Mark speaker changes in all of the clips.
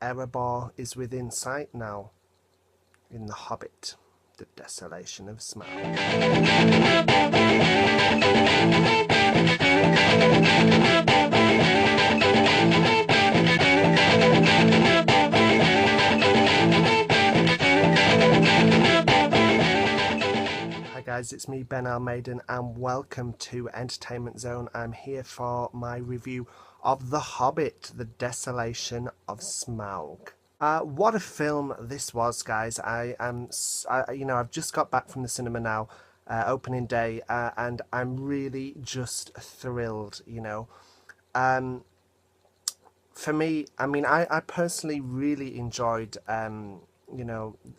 Speaker 1: Erebor is within sight now in The Hobbit, the Desolation of Smaug. Hi guys, it's me, Ben Almaden, and welcome to Entertainment Zone. I'm here for my review of The Hobbit, the Desolation of Smaug. What a film this was, guys. I've just got back from the cinema now, opening day, and I'm really just thrilled, For me, I personally really enjoyed, An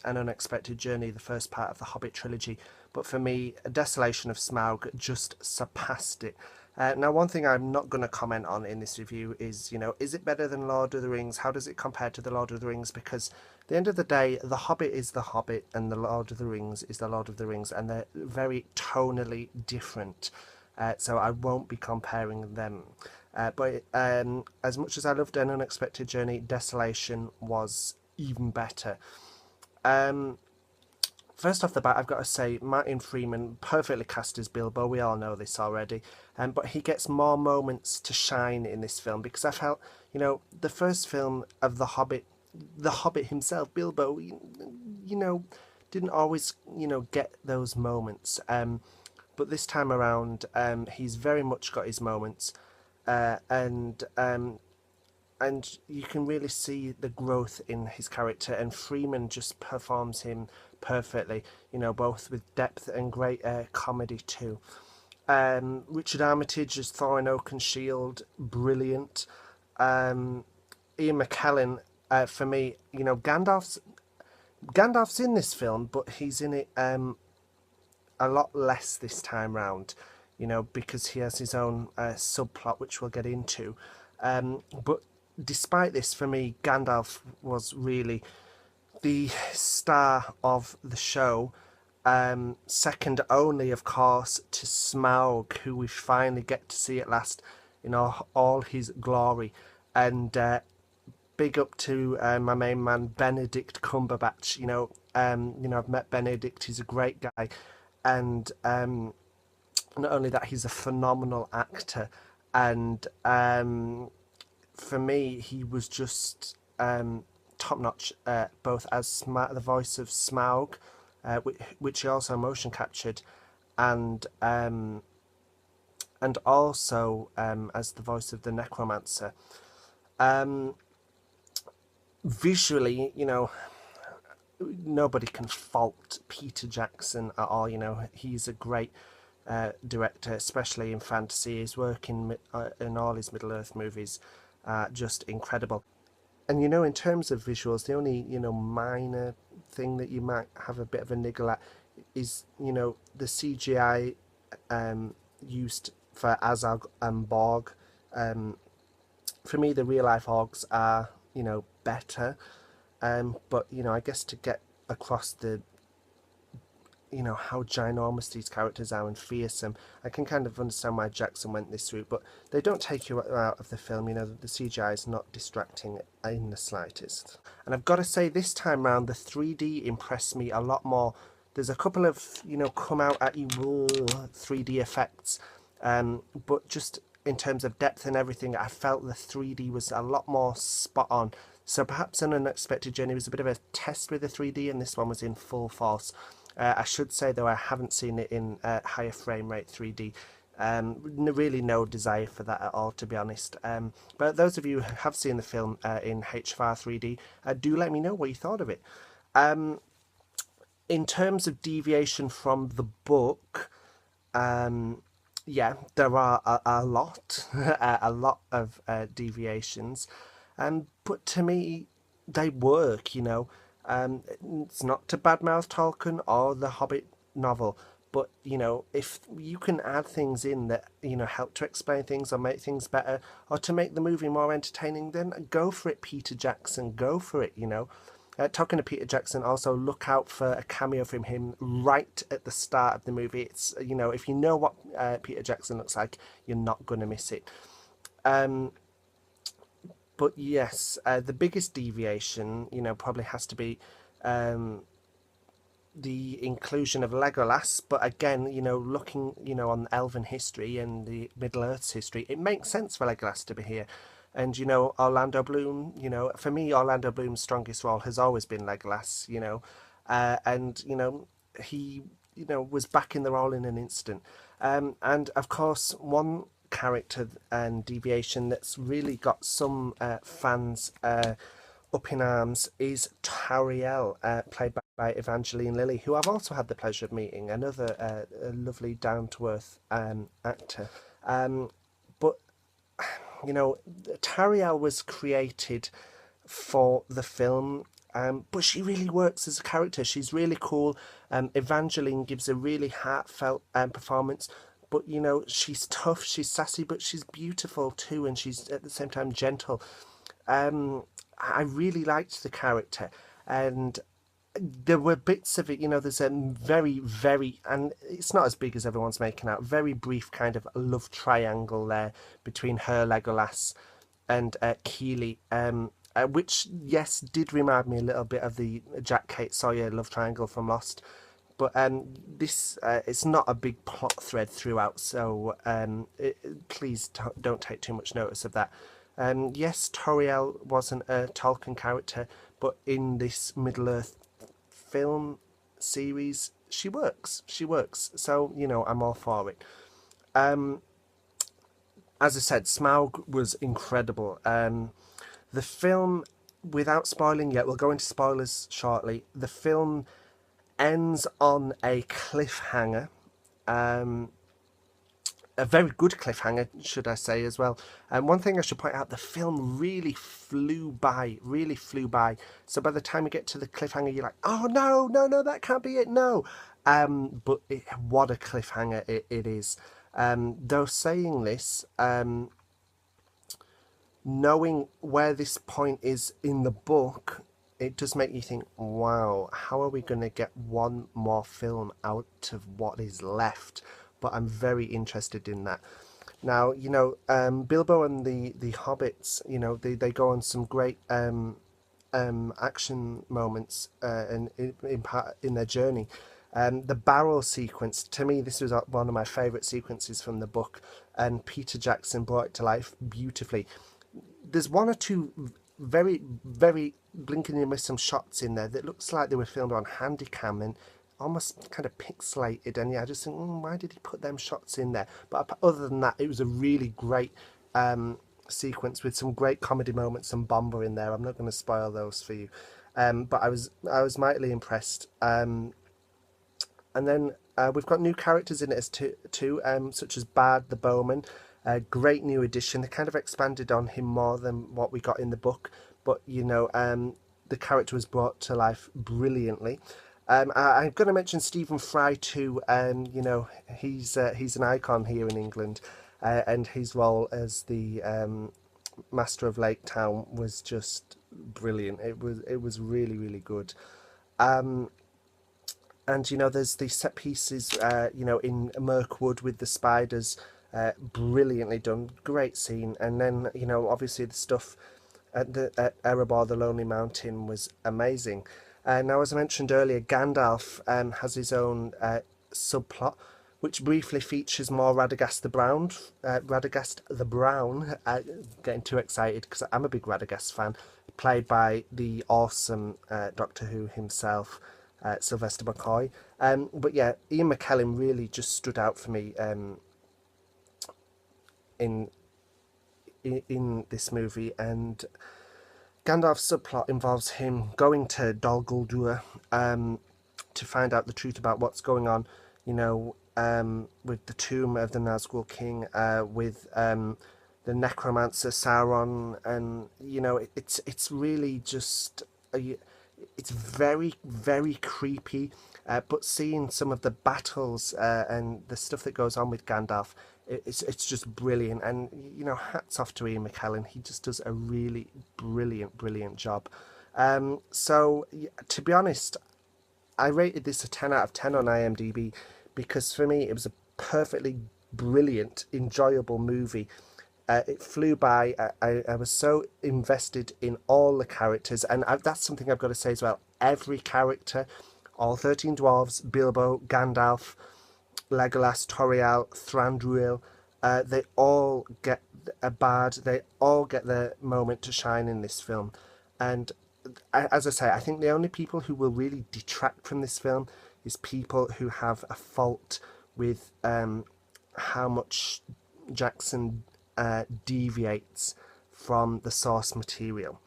Speaker 1: Unexpected Journey, the first part of the Hobbit trilogy, but for me, A Desolation of Smaug just surpassed it. Now, one thing I'm not going to comment on in this review is, is it better than Lord of the Rings? How does it compare to the Lord of the Rings? Because at the end of the day, The Hobbit is The Hobbit and the Lord of the Rings is the Lord of the Rings, and they're very tonally different. So I won't be comparing them. But as much as I loved An Unexpected Journey, Desolation was even better. First off the bat, I've got to say, Martin Freeman perfectly cast as Bilbo. We all know this already. But he gets more moments to shine in this film, because I felt, the first film of The Hobbit himself, Bilbo, didn't always, get those moments. But this time around, he's very much got his moments. And you can really see the growth in his character, and Freeman just performs him perfectly, both with depth and great comedy too. Richard Armitage as Thorin Oakenshield, brilliant. Ian McKellen, for me, Gandalf's in this film, but he's in it a lot less this time round, because he has his own subplot, which we'll get into. But despite this, for me, Gandalf was really the star of the show, second only, of course, to Smaug, who we finally get to see at last in all his glory. And big up to my main man, Benedict Cumberbatch. I've met Benedict, he's a great guy. And not only that, he's a phenomenal actor. And for me, he was just top-notch, both as the voice of Smaug, which he also motion captured, and also as the voice of the Necromancer. Visually, nobody can fault Peter Jackson at all. He's a great director, especially in fantasy. His work in all his Middle-earth movies just incredible. And in terms of visuals, the only minor thing that you might have a bit of a niggle at is the CGI used for Azog and Borg. For me, the real life Orcs are better, but I guess to get across the how ginormous these characters are and fearsome, I can kind of understand why Jackson went this route, but they don't take you out of the film. The CGI is not distracting in the slightest. And I've got to say, this time round, the 3D impressed me a lot more. There's a couple of, come out at you 3D effects, but just in terms of depth and everything, I felt the 3D was a lot more spot on. So perhaps An Unexpected Journey was a bit of a test with the 3D, and this one was in full force. I should say, though, I haven't seen it in higher frame rate 3D. Really no desire for that at all, to be honest. But those of you who have seen the film in HFR 3D, do let me know what you thought of it. In terms of deviation from the book, yeah, there are a lot, a lot of deviations. But to me, they work, it's not to badmouth Tolkien or the Hobbit novel, but if you can add things in that help to explain things or make things better, or to make the movie more entertaining, then go for it, Peter Jackson. Go for it. Talking to Peter Jackson, also look out for a cameo from him right at the start of the movie. It's if you know what Peter Jackson looks like, you're not going to miss it. But yes, the biggest deviation, probably has to be the inclusion of Legolas. But again, looking, on Elven history and the Middle Earth's history, it makes sense for Legolas to be here. And Orlando Bloom, for me, Orlando Bloom's strongest role has always been Legolas. And he was back in the role in an instant. And of course, one character and deviation that's really got some fans up in arms is Tariel, played by Evangeline Lilly, who I've also had the pleasure of meeting, another lovely, down-to-earth actor. But, Tariel was created for the film, but she really works as a character. She's really cool. Evangeline gives a really heartfelt performance, but she's tough, she's sassy, but she's beautiful too, and she's at the same time gentle. I really liked the character, and there were bits of it, there's a very, very, and it's not as big as everyone's making out, very brief kind of love triangle there between her, Legolas, and Keely, which, yes, did remind me a little bit of the Jack Kate Sawyer love triangle from Lost. But this it's not a big plot thread throughout, so please don't take too much notice of that. Yes, Toriel wasn't a Tolkien character, but in this Middle-earth film series, she works. She works. So, I'm all for it. As I said, Smaug was incredible. The film, without spoiling yet, we'll go into spoilers shortly, the film ends on a cliffhanger. A very good cliffhanger, should I say, as well. And one thing I should point out, the film really flew by. So by the time you get to the cliffhanger, you're like, oh, no, that can't be it, no. But what a cliffhanger it is. Though saying this, knowing where this point is in the book, it does make you think, wow, how are we going to get one more film out of what is left? But I'm very interested in that. Now, Bilbo and the Hobbits, they go on some great action moments in their journey. The barrel sequence, to me, this was one of my favourite sequences from the book, and Peter Jackson brought it to life beautifully. There's one or two very, very blinking and miss some shots in there that looks like they were filmed on Handycam and almost kind of pixelated, and I just think, why did he put them shots in there? But other than that, it was a really great sequence with some great comedy moments and Bomber in there. I'm not going to spoil those for you, but I was mightily impressed. And then we've got new characters in it as too, such as Bard the Bowman. A great new addition. They kind of expanded on him more than what we got in the book, but the character was brought to life brilliantly. I'm going to mention Stephen Fry too. He's an icon here in England, and his role as the Master of Lake Town was just brilliant. It was really, really good. And there's the set pieces, in Mirkwood with the spiders, brilliantly done, great scene. And then obviously the stuff at Erebor, the Lonely Mountain, was amazing. Now, as I mentioned earlier, Gandalf has his own subplot, which briefly features more Radagast the Brown. Getting too excited because I'm a big Radagast fan, played by the awesome Doctor Who himself, Sylvester McCoy. But yeah, Ian McKellen really just stood out for me in this movie, and Gandalf's subplot involves him going to Dol Guldur to find out the truth about what's going on, with the tomb of the Nazgul King, with the necromancer Sauron, and it's really just it's very, very creepy. But seeing some of the battles and the stuff that goes on with Gandalf, it's just brilliant. And hats off to Ian McKellen. He just does a really brilliant job. So to be honest, I rated this a 10 out of 10 on IMDb, because for me it was a perfectly brilliant, enjoyable movie. It flew by. I was so invested in all the characters, and that's something I've got to say as well. Every character, all 13 dwarves, Bilbo, Gandalf, Legolas, Toriel, Thranduil, they all get a bard. They all get their moment to shine in this film. And as I say, I think the only people who will really detract from this film is people who have a fault with how much Jackson deviates from the source material.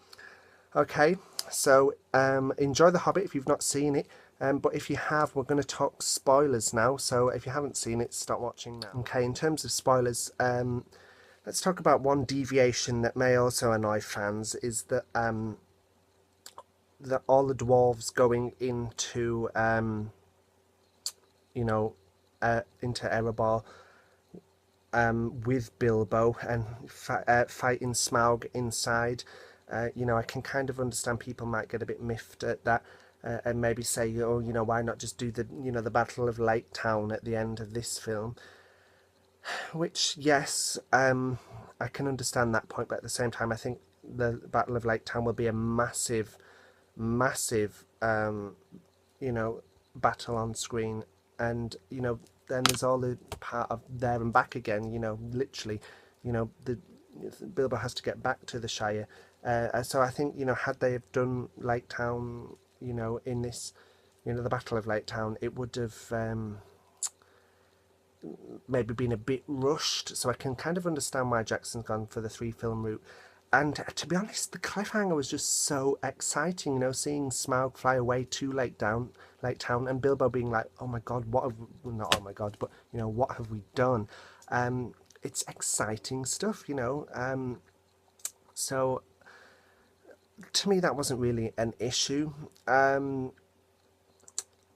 Speaker 1: Okay, so enjoy The Hobbit if you've not seen it. But if you have, we're going to talk spoilers now. So if you haven't seen it, stop watching now. Okay, in terms of spoilers, let's talk about one deviation that may also annoy fans, is that all the dwarves going into into Erebor with Bilbo and fighting Smaug inside. I can kind of understand people might get a bit miffed at that, and maybe say, oh, why not just do the Battle of Lake Town at the end of this film? Which, yes, I can understand that point, but at the same time, I think the Battle of Lake Town will be a massive, massive, battle on screen, and then there's all the part of there and back again. Literally, the Bilbo has to get back to the Shire. So I think had they have done Lake Town, in this, the Battle of Lake Town, it would have maybe been a bit rushed. So I can kind of understand why Jackson's gone for the 3-film route. And to be honest, the cliffhanger was just so exciting, seeing Smaug fly away to Lake Town, and Bilbo being like, "Oh my God, what have not oh my God, but what have we done?" It's exciting stuff, So to me, that wasn't really an issue.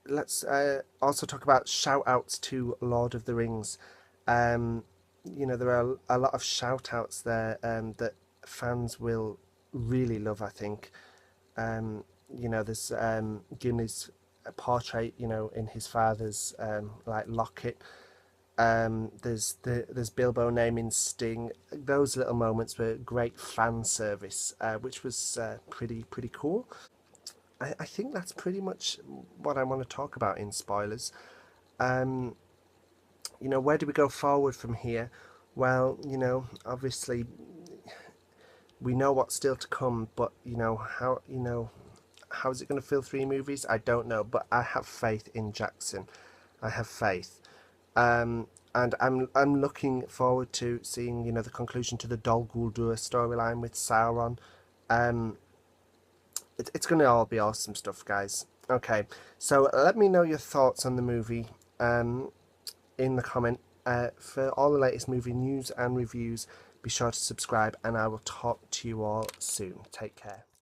Speaker 1: Let's also talk about shout-outs to Lord of the Rings. There are a lot of shout-outs there that fans will really love, I think. There's Gimli's portrait, in his father's locket. There's Bilbo naming Sting. Those little moments were great fan service, which was pretty cool. I think that's pretty much what I want to talk about in spoilers. Where do we go forward from here? Well, obviously we know what's still to come, but how is it going to fill 3 movies? I don't know, but I have faith in Jackson. I have faith, and I'm looking forward to seeing the conclusion to the Dol Guldur storyline with Sauron. It's going to all be awesome stuff, guys. Okay, so let me know your thoughts on the movie in the comment. For all the latest movie news and reviews, be sure to subscribe, and I will talk to you all soon. Take care.